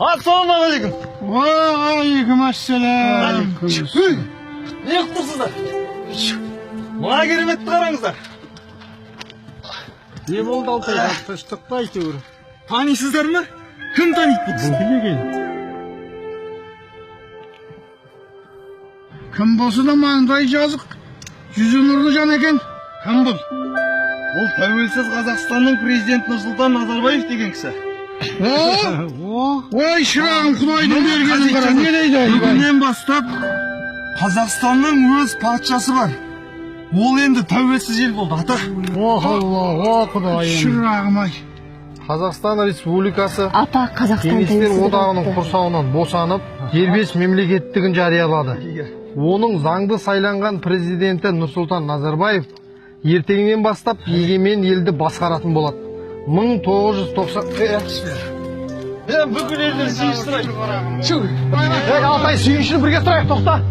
Assalamualaikum. Waalaikumsalam. Ne yaptırsızlar? Bana keremetті қараңыздар. Не болды Алтай? Тыныштық па әйтеуір? Танисыздар ма? Кім таниды бұл? Кім екен? Кім болса да маңдай жазық. Жүзі нұрлы жан екен. Кім бұл? Ол тәуелсіз Қазақстанның президенті Нұрсұлтан Назарбаев деген кісі. Ой, шырағым, Құдайдың бергенін қара. Не дейді? Бүгіннен бастап Қазақстанның өз патшасы бар. Ол енді тәуелсіз ел болды, ата. Алла, Құдайым. Шырағым ай. Қазақстан Республикасы Ата Қазақстан Кеңестер одағының құрсауынан босанып, дербес мемлекеттігін жариялады. Оның заңды сайланған президенті Нұрсұлтан Назарбаев ертеңнен бастап егемен елді басқаратын болады. 1990... Бүкіл елдер сүйістірайық. Алтай, сүйіншіні бірге тұрайық, тоқта!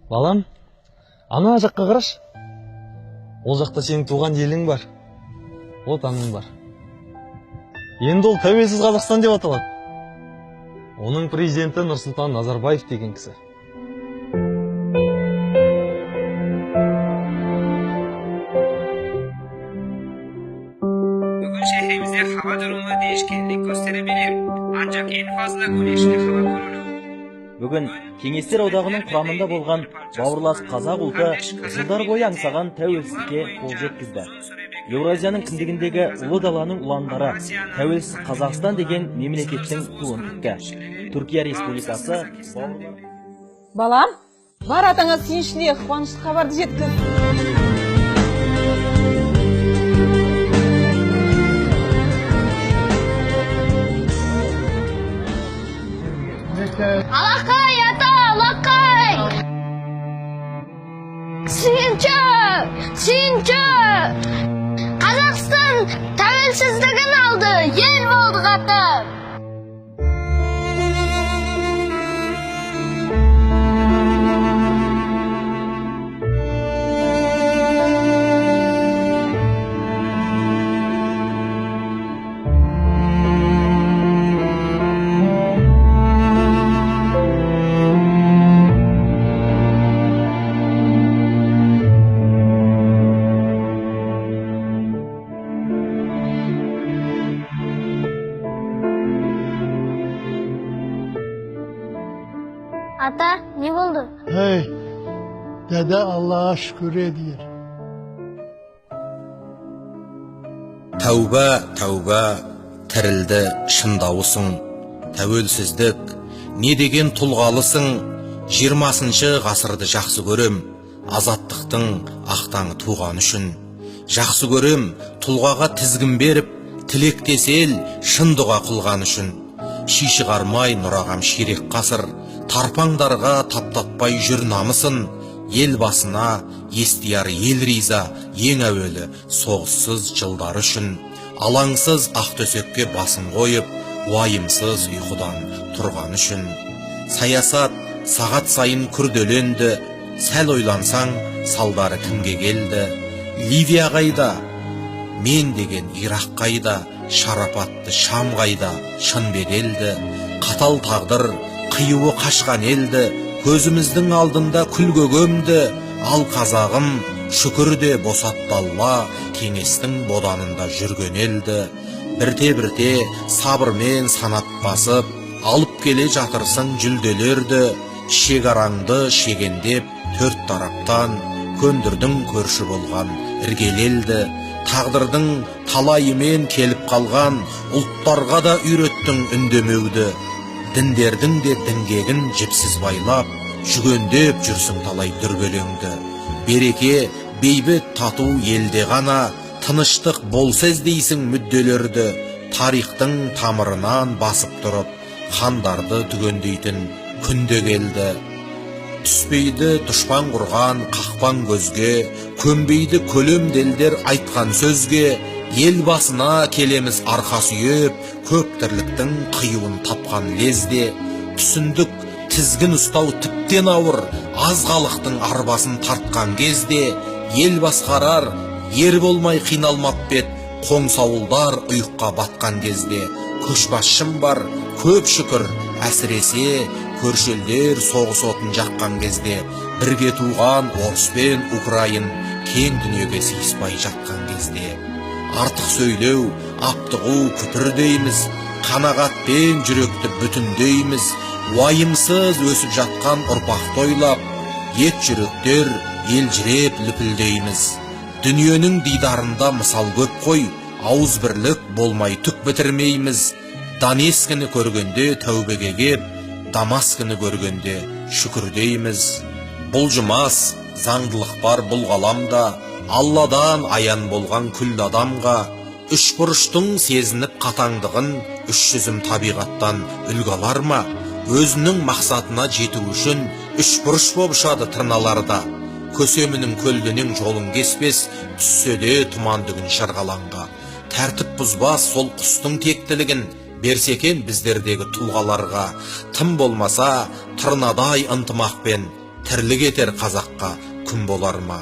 Балам, ана жаққа қараш. Ол жақта сенің туған елің бар. Отаның бар. Енді ол тәуелсіз Қазақстан деп аталады. Оның президенті Нұрсұлтан Назарбаев деген кісі. Bugün şehrimizde hava durumu değişkenlik gösterebilir. Ancak en fazla güneşli hava kurulu. Бүгін Кеңестер одағының құрамында болған бауырлас қазақ ұлты жылдар бойы аңсаған тәуелсіздікке қол жеткізді. Еуразияның кіндігіндегі ұлы даланың ұландары тәуелсіз Қазақстан деген мемлекеттің туын тікті. Түркия Республикасы Балам, бар атаңа сүйіншіле қуанышты хабарды жеткіз. Alakay ata, alakay. Suyuncu. Қазақстан тәуелсіздігін алды. Ел болдық ата. Ata, ne oldu? Hey, dede Allah'a şükür ediyor. Тәуба, тірілді шын дауысың. Тәуелсіздік, не деген тұлғалысың. 20-шы ғасырды жақсы көрем, азаттықтың ақтаңы туған үшін. Жақсы көрем, тұлғаға тізгін беріп, тілектесел шын дұға қылған үшін. Шишіғармай нұрағам ширек қасыр, тарпаңдарға таптатпай жүр намысын. Ел басына естияр ел риза, ең әуелі соғыссыз жылдар үшін. Алаңсыз ақ төсекке басын қойып, уайымсыз ұйқыдан тұрған үшін. Саясат сағат сайын күрделенді, сәл ойлансаң салдары кімге келді. Ливия қайда, мен деген Ирақ қайда, шарапатты Шам қайда, шын беделді. Қатал тағдыр қиюы қашқан елді, көзіміздің алдында күлге көмді. Ал қазағым шүкірде босатты Алла, кеңестің боданында жүрген елді. Бірте-бірте сабырмен санат басып, алып келе жатырсың жүлделерді. Шекараңды шегендеп төрт тараптан, көндірдің көрші болған іргелелді. Тағдырдың талайымен келіп қалған, ұлттарға да үйреттің үндемеуді. Діндердің де діңгегін жіпсіз байлап, жүгендеп жүрсің талай дүрбелеңді. Береке, бейбіт тату елде ғана, тыныштық болса іздейсің мүдделерді. Тарихтың тамырынан басып тұрып, хандарды түгендейтін күнде келді. Түспейді дұшпан құрған қақпан көзге, көнбейді көлемделдер айтқан сөзге, ел басына келеміз арқа сүйеп, көп тірліктің қиюын тапқан лезде. Түсіндік тізгін ұстау тіптен ауыр, аз халықтың арбасын тартқан кезде, ел басқарар ер болмай қиналмап бет, қоңсауылдар ұйыққа батқан кезде. Көшбасшым бар көп шүкір, әсіресе көршелдер соғыс отын жаққан кезде, бірге туған орыс пен украин кең дүниеге сыйыспай жатқан кезде. Артық сөйлеу, аптығу күпір дейміз, қанағатпен жүректі бүтіндейміз, уайымсыз өсіп жатқан ұрпақты ойлап, ет жүректер елжіреп лүпілдейміз. Дүниенің дидарында мысал көп қой, ауыз бірлік болмай түк бітірмейміз. Донецкіні көргенде тәубеге кеп, Дамаскіні көргенде шүкір дейміз. Бұлжымас заңдылық бар бұл ғаламда, Алладан аян болған күллі адамға. Үш бұрыштың сезініп қатаңдығын, үш жүзім табиғаттан үлгі алар ма? Өзінің мақсатына жету үшін үш бұрыш боп ұшады тырналарда. Көсемінің көлденең жолын кеспес, түссе де тұмандығын шарғаланға. Тәртіп бұзбас сол құстың тектілігін, берсекен біздердегі тұлғаларға. Тым болмаса тырнадай ынтымақпен тірлік етер қазаққа күн болар ма?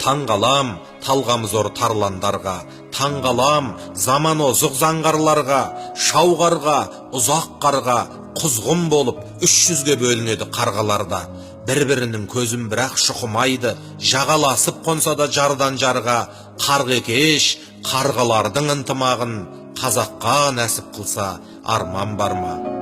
Таңғалам талғамы зор тарландарға, таңғалам заман озық заңғарларға, шауғарға, ұзақ қарға, құзғын болып 300-ге бөлінеді қарғаларда. Бір-бірінің көзін бірақ шұқымайды, жағаласып қонса да жардан жарға, қарғекеш қарғалардың ынтымағын қазаққа нәсіп қылса арман бар ма?